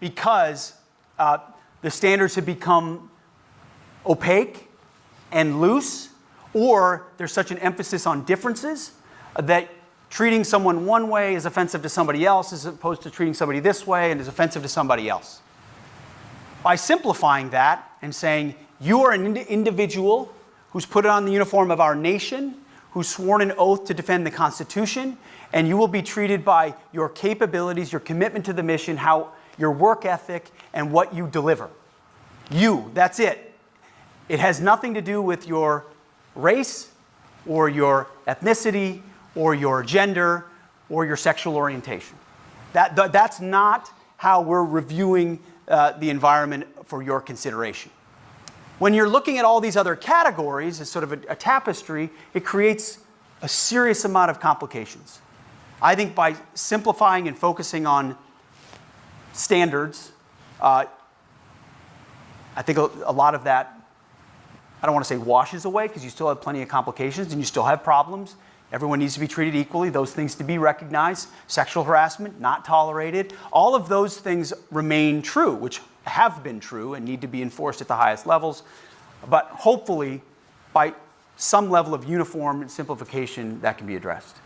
because the standards have become opaque and loose, or there's such an emphasis on differences that treating someone one way is offensive to somebody else as opposed to treating somebody this way and is offensive to somebody else. By simplifying that and saying, you are an individual who's put on the uniform of our nation, who's sworn an oath to defend the Constitution, and you will be treated by your capabilities, your commitment to the mission, your work ethic, and what you deliver. You, that's it. It has nothing to do with your race, or your ethnicity, or your gender, or your sexual orientation. That's not how we're reviewing the environment for your consideration. When you're looking at all these other categories as sort of a tapestry, it creates a serious amount of complications. I think by simplifying and focusing on standards, I think a lot of that, I don't want to say washes away, because you still have plenty of complications and you still have problems. Everyone needs to be treated equally. Those things to be recognized. Sexual harassment, not tolerated. All of those things remain true, which have been true and need to be enforced at the highest levels. But hopefully, by some level of uniform simplification, that can be addressed.